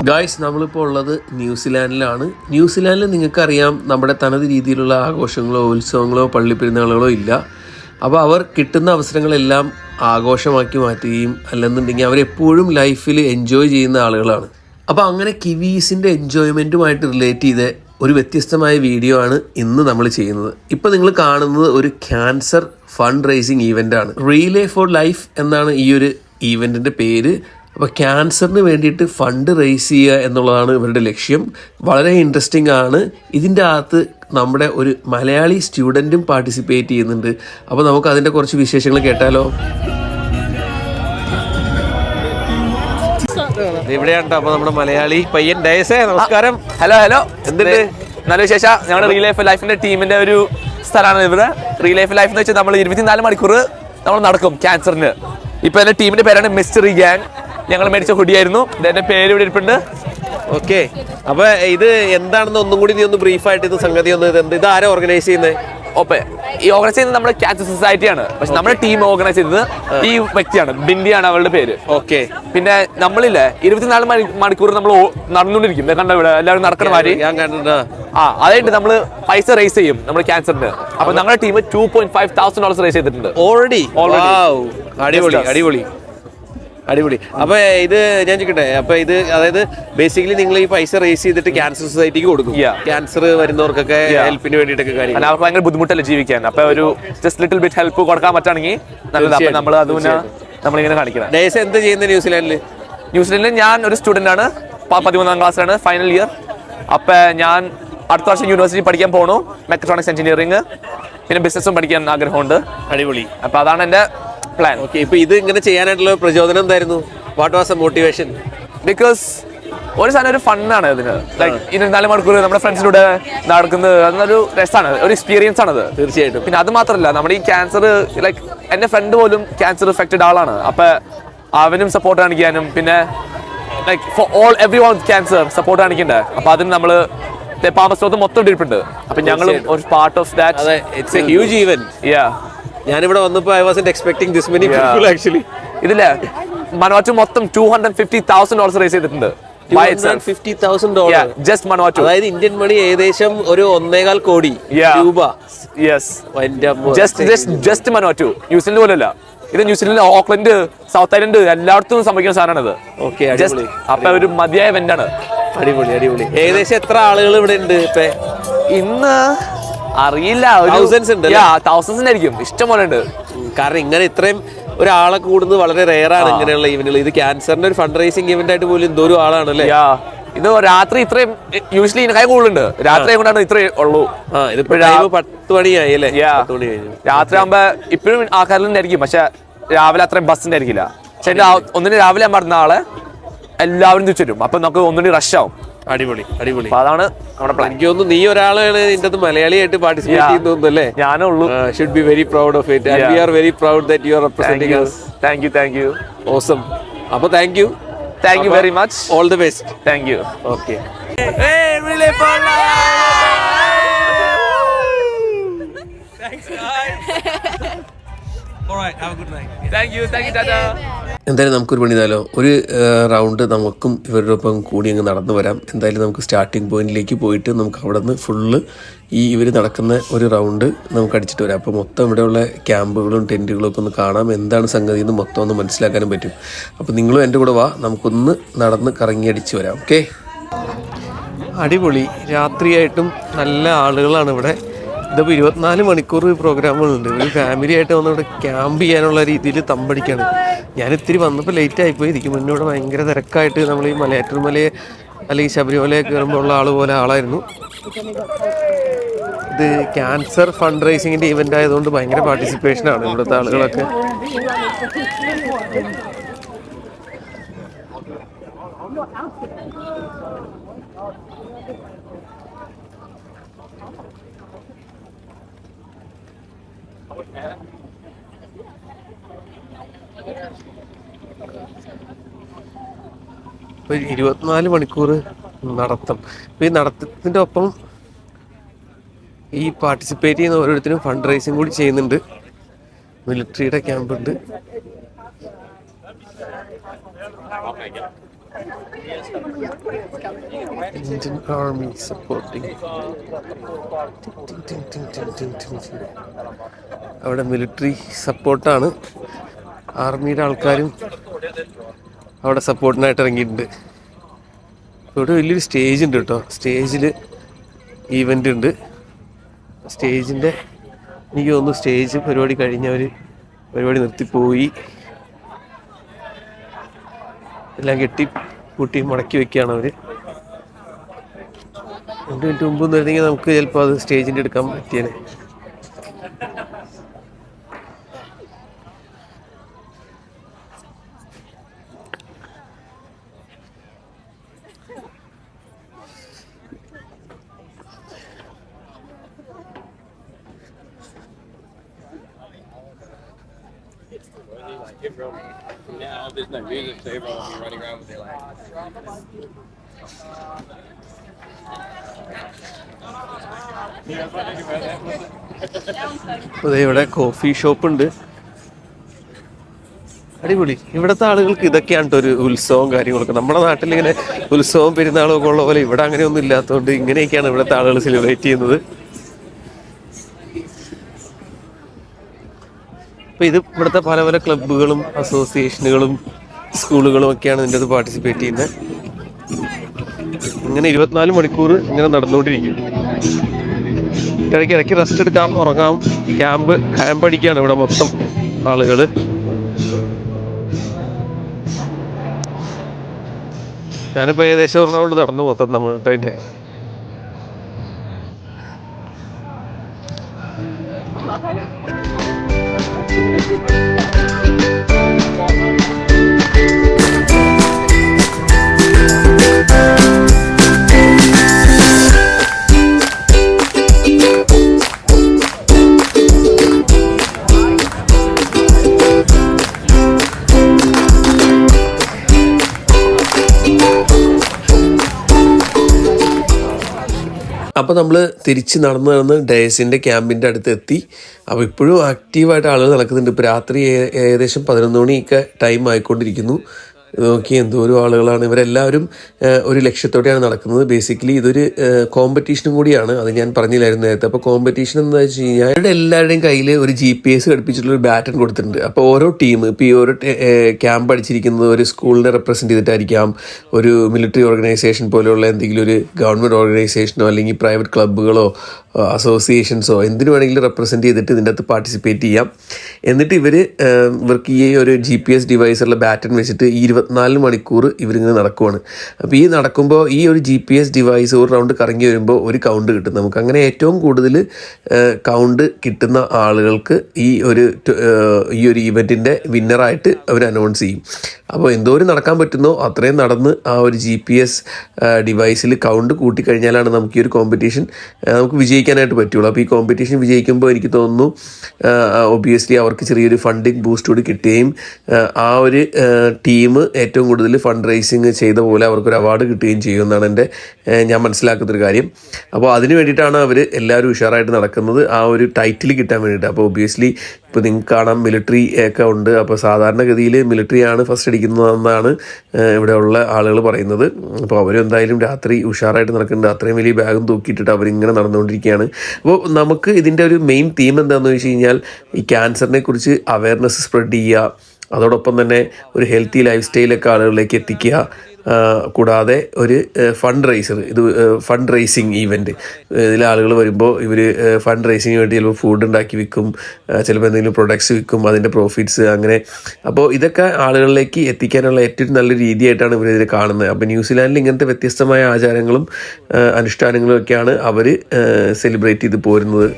Guys, നമ്മളിപ്പോൾ ഉള്ളത് ന്യൂസിലാൻഡിലാണ്. ന്യൂസിലാൻഡിൽ നിങ്ങൾക്കറിയാം, നമ്മുടെ തനത് രീതിയിലുള്ള ആഘോഷങ്ങളോ ഉത്സവങ്ങളോ പള്ളിപ്പെരുന്നാളുകളോ ഇല്ല. അപ്പോൾ അവർ കിട്ടുന്ന അവസരങ്ങളെല്ലാം ആഘോഷമാക്കി മാറ്റുകയും അല്ലെന്നുണ്ടെങ്കിൽ അവരെപ്പോഴും ലൈഫിൽ എൻജോയ് ചെയ്യുന്ന ആളുകളാണ്. അപ്പോൾ അങ്ങനെ കിവീസിൻ്റെ എൻജോയ്മെൻറ്റുമായിട്ട് റിലേറ്റ് ചെയ്ത ഒരു വ്യത്യസ്തമായ വീഡിയോ ആണ് ഇന്ന് നമ്മൾ ചെയ്യുന്നത്. ഇപ്പോൾ നിങ്ങൾ കാണുന്നത് ഒരു ക്യാൻസർ ഫണ്ട് റേസിങ് ഈവൻ്റാണ്. റീലേ ഫോർ ലൈഫ് എന്നാണ് ഈ ഒരു ഈവൻറ്റിൻ്റെ പേര്. അപ്പോൾ ക്യാൻസറിന് വേണ്ടിയിട്ട് ഫണ്ട് റേസ് ചെയ്യുക എന്നുള്ളതാണ് ഇവരുടെ ലക്ഷ്യം. വളരെ ഇൻട്രസ്റ്റിംഗ് ആണ്. ഇതിൻ്റെ അകത്ത് നമ്മുടെ ഒരു മലയാളി സ്റ്റുഡൻറ്റും പാർട്ടിസിപ്പേറ്റ് ചെയ്യുന്നുണ്ട്. അപ്പോൾ നമുക്ക് അതിൻ്റെ കുറച്ച് വിശേഷങ്ങൾ കേട്ടാലോ. ഇവിടെയാണ് അപ്പോൾ നമ്മുടെ മലയാളി പയ്യൻ ഡയസേ. നമസ്കാരം. ഹലോ. എന്തുണ്ട്? നല്ല വിശേഷം. ഞങ്ങളുടെ റീ ലൈഫ് ലൈഫിന്റെ ടീമിന്റെ ഒരു സ്ഥലമാണ് ഇവിടെ. റീ ലൈഫ് ലൈഫ് എന്ന് വെച്ചാൽ നമ്മൾ 24 മണിക്കൂർ നമ്മൾ നടക്കും ക്യാൻസറിന്. ഇപ്പൊ എന്റെ ടീമിന്റെ പേരാണ് മിസ്റ്ററി ഗ്യാങ്. ഞങ്ങൾ മേടിച്ച ഹുഡിയായിരുന്നു. എന്റെ പേര് ഇവിടെ ഇരിപ്പുണ്ട്. ഓക്കെ, അപ്പൊ ഇത് എന്താണെന്ന് ഒന്നും കൂടി നീ ഒന്ന് ബ്രീഫായിട്ട് ഇത് സംഗതി ഒന്ന് ഇത് ആരാ ഓർഗനൈസ് ചെയ്യുന്നത്? ഈ ഓർഗനൈസ് ചെയ്യുന്നത് നമ്മുടെ ക്യാൻസർ സൊസൈറ്റിയാണ്. പക്ഷെ നമ്മുടെ ടീം ഓർഗനൈസ് ചെയ്തത് ഈ വ്യക്തിയാണ്. ബിന്ദിയാണ് അവളുടെ പേര്. ഓക്കെ, പിന്നെ നമ്മളില്ലേ 24 മണിക്കൂർ നമ്മൾ നടന്നുകൊണ്ടിരിക്കും. കണ്ട ഇവിടെ എല്ലാവരും നടക്കണ മാതിരി ഞാൻ കണ്ടിട്ടുണ്ട്. അതായിട്ട് നമ്മള് പൈസ റേസ് ചെയ്യും നമ്മുടെ ക്യാൻസറിന്. അപ്പൊ ഞങ്ങളുടെ ടീം $2,500 റേസ് ചെയ്തിട്ടുണ്ട് ഓൾറെഡി. അടിപൊളി. അപ്പൊ ഇത് ഞാൻ ചോദിക്കട്ടെ, അപ്പൊ ഇത് അതായത് ബേസിക്കലി നിങ്ങൾ ഈ പൈസ റേസ് ചെയ്തിട്ട് ക്യാൻസർ സൊസൈറ്റിക്ക് കൊടുക്കും. ക്യാൻസർ വരുന്നവർക്കൊക്കെ ഹെൽപ്പിന് വേണ്ടിയിട്ടൊക്കെ കാര്യം. അവർക്ക് ഭയങ്കര ബുദ്ധിമുട്ടല്ലേ ജീവിക്കാൻ. അപ്പൊ ഒരു ജസ്റ്റ് ലിറ്റിൽ ബിറ്റ് ഹെൽപ്പ് കൊടുക്കാൻ പറ്റുകയാണെങ്കിൽ നല്ലതാണ്. നമ്മൾ അതുപോലെ നമ്മളിങ്ങനെ കാണിക്കണം. ഡേസ് എന്ത് ചെയ്യുന്നത് ന്യൂസിലാൻഡിൽ? ഞാൻ ഒരു സ്റ്റുഡന്റ് ആണ്. 13ാം ക്ലാസ്സിലാണ്, ഫൈനൽ ഇയർ. അപ്പൊ ഞാൻ അടുത്ത വർഷം യൂണിവേഴ്സിറ്റി പഠിക്കാൻ പോകണു, മെക്കട്രോണിക്സ് എഞ്ചിനീയറിംഗ്. പിന്നെ ബിസിനസ്സും പഠിക്കാൻ ആഗ്രഹമുണ്ട്. അടിപൊളി. അപ്പൊ അതാണ് എന്റെ പ്ലാൻ. ഓക്കെ, ഇപ്പൊ ഇത് ഇങ്ങനെ ചെയ്യാനായിട്ടുള്ള പ്രചോദനം എന്തായിരുന്നു? What was the motivation? Because ഒരു സാധനം ഒരു ഫണ്ണാണ് ഇതിന്. ലൈക്ക് 24 മണിക്കൂർ നമ്മുടെ ഫ്രണ്ട്സിലൂടെ നടക്കുന്നത് അതൊരു രസമാണ്, ഒരു എക്സ്പീരിയൻസ് ആണത്. തീർച്ചയായിട്ടും. പിന്നെ അത് മാത്രമല്ല, നമ്മുടെ ഈ ക്യാൻസർ ലൈക്ക് എന്റെ ഫ്രണ്ട് പോലും ക്യാൻസർ എഫക്റ്റഡ് ആളാണ്. അപ്പൊ അവനും സപ്പോർട്ട് കാണിക്കാനും പിന്നെ like for all every one cancer support കാണിക്കണ്ടേ. അപ്പൊ അതിന് നമ്മള് പാമ്പസ്ലോത്ത് മൊത്തം ഇട്ടിട്ടുണ്ട്. അപ്പൊ ഞങ്ങളും ഒരു part of that. It's a huge event. ഞാനിവിടെ വന്നപ്പോൾ I wasn't expecting this many people actually. ഇതില്ലേ മനുവാറ്റു മൊത്തം $250,000 റേസ് ചെയ്തിട്ടുണ്ട്. $250,000 ജസ്റ്റ് മനുവാറ്റു. അതായത് ഇന്ത്യൻ മണി ഏകദേശം ഒരു 1.25 കോടി രൂപ. ജസ്റ്റ് മനുവാറ്റു. ന്യൂസിലൻഡ് പോലെയല്ല ഇത്. ന്യൂസിലൻഡ്, ഓക്ലൻഡ്, സൗത്ത് ഐലൻഡ് എല്ലായിടത്തും സംഭവിക്കുന്ന സാധനമാണിത്. അപ്പൊ ഒരു മതിയായ ഇവന്റ് ആണ്. അടിപൊളി. ഏകദേശം എത്ര ആളുകൾ ഇവിടെ ഉണ്ട് ഇപ്പൊ? ഇന്ന് അറിയില്ല, തൗസൻഡ്സിന്റെ ആയിരിക്കും. ഇഷ്ടംപോലെ ഉണ്ട്. കാരണം ഇങ്ങനെ ഇത്രയും ഒരാളെ കൂടുന്നത് വളരെ റെയറാണ് ഇങ്ങനെയുള്ള ഈവന്റുകൾ. ഇത് ക്യാൻസറിന്റെ ഒരു ഫണ്ട് റൈസിംഗ് ഇവന്റ് ആയിട്ട് പോലും എന്തോ ഒരു ആളാണല്ലേ. ഇത് രാത്രി ഇത്രയും യൂഷ്വലി കൈ കൂടുതലുണ്ട്. രാത്രി കൊണ്ടാണ് ഇത്രേ ഉള്ളൂ. ഇതിപ്പോ 10 മണിയായി അല്ലേ? രാത്രി ആകുമ്പോ ഇപ്പോഴും ആൾക്കാരിൽ ആയിരിക്കും. പക്ഷെ രാവിലെ അത്രയും ബസ്സിന്റെ ആയിരിക്കില്ല. പക്ഷെ ഒന്നിന് രാവിലെ ആകുമ്പോൾ നാളെ എല്ലാവരും തിരിച്ചു വരും. അപ്പൊ നമുക്ക് ഒന്നുകൂടി റഷ് ആവും. അടിപൊളി. അതാണ് നമ്മുടെ പ്ലാൻ. എനിക്ക് തോന്നുന്നു നീ ഒരാളാണ് ഇതിന്റെ അത് മലയാളിയായിട്ട് പാർട്ടിസിപ്പേറ്റ് ചെയ്യുന്നു അല്ലേ? ഞാനേ ഉള്ളൂ. Should be very proud of it. And we are very proud that you are representing us. Thank you. Awesome. അപ്പോൾ thank you very much. All the best. Thank you. Okay. Relay for life. Thanks guys. All right, have a good night. Thank you, Tata. എന്തായാലും നമുക്കൊരു പണി ചെയ്താലോ. ഒരു round നമുക്കും ഇവരുടെ ഒപ്പം കൂടി അങ്ങ് നടന്നു വരാം. എന്തായാലും നമുക്ക് സ്റ്റാർട്ടിംഗ് പോയിന്റിലേക്ക് പോയിട്ട് നമുക്ക് അവിടെ നിന്ന് ഫുള്ള് ഇവർ നടക്കുന്ന ഒരു റൗണ്ട് നമുക്ക് അടിച്ചിട്ട് വരാം. അപ്പോൾ മൊത്തം ഇവിടെയുള്ള ക്യാമ്പുകളും ടെൻറ്റുകളും ഒക്കെ ഒന്ന് കാണാം. എന്താണ് സംഗതി എന്ന് മൊത്തം ഒന്ന് മനസ്സിലാക്കാനും പറ്റും. അപ്പോൾ നിങ്ങളും എൻ്റെ കൂടെ വാ, നമുക്കൊന്ന് നടന്ന് കറങ്ങി അടിച്ച് വരാം. ഓക്കെ. അടിപൊളി. രാത്രിയായിട്ടും നല്ല ആളുകളാണ് ഇവിടെ. ഇതിപ്പോൾ 24 മണിക്കൂർ പ്രോഗ്രാമുകളുണ്ട്. ഒരു ഫാമിലി ആയിട്ട് വന്നിവിടെ ക്യാമ്പ് ചെയ്യാനുള്ള രീതിയിൽ തമ്പടിക്കാണ്. ഞാൻ ഇത്തിരി വന്നപ്പോൾ ലേറ്റ് ആയിപ്പോയി. ഇതിക്ക് മുന്നേ ഇവിടെ ഭയങ്കര തിരക്കായിട്ട് നമ്മൾ ഈ മലയാറ്റൂർ മലയെ അല്ലെങ്കിൽ ശബരിമലയെ കയറുമ്പോൾ ഉള്ള പോലെ ആളായിരുന്നു. ഇത് ക്യാൻസർ ഫണ്ട് റൈസിങ്ങിൻ്റെ ഇവൻ്റ് ആയതുകൊണ്ട് ഭയങ്കര പാർട്ടിസിപ്പേഷനാണ് ഇവിടുത്തെ ആളുകളൊക്കെ. ഇപ്പോൾ 24 മണിക്കൂർ നടത്തം. അപ്പോൾ ഈ നടത്തത്തിൻ്റെ ഒപ്പം ഈ പാർട്ടിസിപ്പേറ്റ് ചെയ്യുന്ന ഓരോരുത്തരും ഫണ്ട് റൈസിങ് കൂടി ചെയ്യുന്നുണ്ട്. മിലിറ്ററിയുടെ ക്യാമ്പുണ്ട്. Indian Army supporting. അവിടെ മിലിറ്ററി സപ്പോർട്ടാണ്. ആർമിയുടെ ആൾക്കാരും അവിടെ സപ്പോർട്ടിനായിട്ട് ഇറങ്ങിയിട്ടുണ്ട്. ഇവിടെ വലിയൊരു സ്റ്റേജ് ഉണ്ട് കേട്ടോ. സ്റ്റേജിൽ ഈവൻ്റ് ഉണ്ട്. സ്റ്റേജിൻ്റെ എനിക്ക് തോന്നുന്നു സ്റ്റേജ് പരിപാടി കഴിഞ്ഞവർ പരിപാടി നിർത്തിപ്പോയി. എല്ലാം കെട്ടി കൂട്ടി മുടക്കി വെക്കുകയാണ് അവർ. 2 മിനിറ്റ് മുമ്പ് നിന്നിരുന്നെങ്കിൽ നമുക്ക് ചിലപ്പോൾ അത് സ്റ്റേജിൻ്റെ എടുക്കാൻ പറ്റിയേനെ. Now there's no music, so everyone will be running around with their like. അപ്പോൾ ഇവിടെ കോഫി ഷോപ്പ് ഉണ്ട്. അടിപൊളി. ഇവിടുത്തെ ആളുകൾക്ക് ഇതൊക്കെയാണ് കേട്ടോ ഒരു ഉത്സവവും കാര്യങ്ങളൊക്കെ. നമ്മുടെ നാട്ടിൽ ഇങ്ങനെ ഉത്സവവും പെരുന്നാളും ഒക്കെ ഉള്ള പോലെ ഇവിടെ അങ്ങനെയൊന്നും ഇല്ലാത്തതുകൊണ്ട് ഇങ്ങനെയൊക്കെയാണ് ഇവിടുത്തെ ആളുകൾ സെലിബ്രേറ്റ് ചെയ്യുന്നത്. അപ്പോൾ ഇത് ഇവിടുത്തെ പല പല ക്ലബ്ബുകളും അസോസിയേഷനുകളും സ്കൂളുകളും ഒക്കെയാണ് ഇതിൻ്റെ അത് പാർട്ടിസിപ്പേറ്റ് ചെയ്യുന്നത്. ഇങ്ങനെ 24 മണിക്കൂർ ഇങ്ങനെ നടന്നുകൊണ്ടിരിക്കും. ഇടയ്ക്ക് റെസ്റ്റ് എടുക്കാം, ഉറങ്ങാം. ക്യാമ്പ് അടിക്കുകയാണ് ഇവിടെ മൊത്തം ആളുകൾ. ഞാനിപ്പോൾ ഏകദേശം ഒരു റൗണ്ട് നടന്നു മൊത്തം നമ്മളിട്ടതിൻ്റെ. അപ്പോൾ നമ്മൾ തിരിച്ച് നടന്ന് ഡയസിൻ്റെ ക്യാമ്പിൻ്റെ അടുത്ത് എത്തി. അപ്പോൾ ഇപ്പോഴും ആക്റ്റീവായിട്ട് ആളുകൾ നടക്കുന്നുണ്ട്. ഇപ്പോൾ രാത്രി ഏകദേശം 11 മണിയൊക്കെ ടൈം ആയിക്കൊണ്ടിരിക്കുന്നു. നോക്കി എന്തോരം ആളുകളാണ്. ഇവരെല്ലാവരും ഒരു ലക്ഷ്യത്തോടെയാണ് നടക്കുന്നത്. ബേസിക്കലി ഇതൊരു കോമ്പറ്റീഷനും കൂടിയാണ്. അത് ഞാൻ പറഞ്ഞില്ലായിരുന്നു നേരത്തെ. അപ്പോൾ കോമ്പറ്റീഷൻ എന്താ വെച്ച് കഴിഞ്ഞാൽ ഇവരുടെ എല്ലാവരുടെയും കയ്യിൽ ഒരു GPS ഘടിപ്പിച്ചിട്ടുള്ളൊരു ബാറ്റൺ കൊടുത്തിട്ടുണ്ട്. അപ്പോൾ ഓരോ ടീം, ഇപ്പോൾ ഈ ഓരോ ക്യാമ്പ് അടിച്ചിരിക്കുന്നത് ഒരു സ്കൂളിനെ റെപ്രസെൻറ്റ് ചെയ്തിട്ടായിരിക്കാം, ഒരു മിലിറ്ററി ഓർഗനൈസേഷൻ പോലെയുള്ള എന്തെങ്കിലും ഒരു ഗവൺമെൻറ് ഓർഗനൈസേഷനോ അല്ലെങ്കിൽ പ്രൈവറ്റ് ക്ലബ്ബുകളോ അസോസിയേഷൻസോ എന്തിനു വേണമെങ്കിലും റെപ്രസെൻറ്റ് ചെയ്തിട്ട് ഇതിൻ്റെ അകത്ത് പാർട്ടിസിപ്പേറ്റ് ചെയ്യാം. എന്നിട്ട് ഇവർക്ക് ഈ ഒരു GPS ഡിവൈസുള്ള ബാറ്റൺ വെച്ചിട്ട് 24 മണിക്കൂർ ഇവരിങ്ങനെ നടക്കുവാണ്. അപ്പോൾ ഈ നടക്കുമ്പോൾ ഈ ഒരു GPS ഡിവൈസ് ഒരു റൗണ്ട് കറങ്ങി വരുമ്പോൾ ഒരു കൗണ്ട് കിട്ടും നമുക്ക്. അങ്ങനെ ഏറ്റവും കൂടുതൽ കൗണ്ട് കിട്ടുന്ന ആളുകൾക്ക് ഈ ഒരു ഈവൻറ്റിൻ്റെ വിന്നറായിട്ട് അവർ അനൗൺസ് ചെയ്യും. അപ്പോൾ എന്തോരം നടക്കാൻ പറ്റുന്നോ അത്രയും നടന്ന് ആ ഒരു GPS ഡിവൈസിൽ കൗണ്ട് കൂട്ടിക്കഴിഞ്ഞാലാണ് നമുക്ക് ഈ ഒരു കോമ്പറ്റീഷൻ നമുക്ക് വിജയിക്കാനായിട്ട് പറ്റുള്ളൂ. അപ്പോൾ ഈ കോമ്പറ്റീഷൻ വിജയിക്കുമ്പോൾ എനിക്ക് തോന്നുന്നു ഒബിയസ്ലി അവർക്ക് ചെറിയൊരു ഫണ്ടിങ് ബൂസ്റ്റ് കൂടി കിട്ടുകയും ആ ഒരു ടീം ഏറ്റവും കൂടുതൽ ഫണ്ട് റൈസിങ് ചെയ്ത പോലെ അവർക്കൊരു അവാർഡ് കിട്ടുകയും ചെയ്യുമെന്നാണ് ഞാൻ മനസ്സിലാക്കുന്നൊരു കാര്യം. അപ്പോൾ അതിന് വേണ്ടിയിട്ടാണ് അവർ എല്ലാവരും ഉഷാറായിട്ട് നടക്കുന്നത്, ആ ഒരു ടൈറ്റിൽ കിട്ടാൻ വേണ്ടിയിട്ട്. അപ്പോൾ ഒബിയസ്ലി ഇപ്പോൾ നിങ്ങൾക്ക് കാണാം മിലിറ്ററി ഒക്കെ ഉണ്ട്. അപ്പോൾ സാധാരണഗതിയിൽ മിലിറ്ററിയാണ് ഫസ്റ്റ് അടിക്കുന്നതെന്നാണ് ഇവിടെയുള്ള ആളുകൾ പറയുന്നത്. അപ്പോൾ അവരെന്തായാലും രാത്രി ഉഷാറായിട്ട് നടക്കുന്നുണ്ട്. അത്രയും വലിയ ബാഗും തൂക്കിയിട്ടിട്ട് അവരിങ്ങനെ നടന്നുകൊണ്ടിരിക്കുകയാണ്. അപ്പോൾ നമുക്ക് ഇതിൻ്റെ ഒരു മെയിൻ തീം എന്താണെന്ന് വെച്ച് കഴിഞ്ഞാൽ ഈ ക്യാൻസറിനെ കുറിച്ച് അവയർനെസ് സ്പ്രെഡ് ചെയ്യുക, അതോടൊപ്പം തന്നെ ഒരു ഹെൽത്തി ലൈഫ് സ്റ്റൈലൊക്കെ ആളുകളിലേക്ക് എത്തിക്കുക, കൂടാതെ ഒരു ഫണ്ട് റൈസിങ് ഈവൻറ്റ്. ഇതിൽ ആളുകൾ വരുമ്പോൾ ഇവർ ഫണ്ട് റൈസിങ്ങിന് വേണ്ടി ചിലപ്പോൾ ഫുഡ് ഉണ്ടാക്കി വിൽക്കും, ചിലപ്പോൾ എന്തെങ്കിലും പ്രൊഡക്ട്സ് വിൽക്കും, അതിൻ്റെ പ്രോഫിറ്റ്സ് അങ്ങനെ. അപ്പോൾ ഇതൊക്കെ ആളുകളിലേക്ക് എത്തിക്കാനുള്ള ഏറ്റവും നല്ല രീതിയായിട്ടാണ് ഇവരിതിൽ കാണുന്നത്. അപ്പോൾ ന്യൂസിലാൻഡിൽ ഇങ്ങനത്തെ വ്യത്യസ്തമായ ആചാരങ്ങളും അനുഷ്ഠാനങ്ങളും ഒക്കെയാണ് അവർ സെലിബ്രേറ്റ് ചെയ്ത് പോരുന്നത്.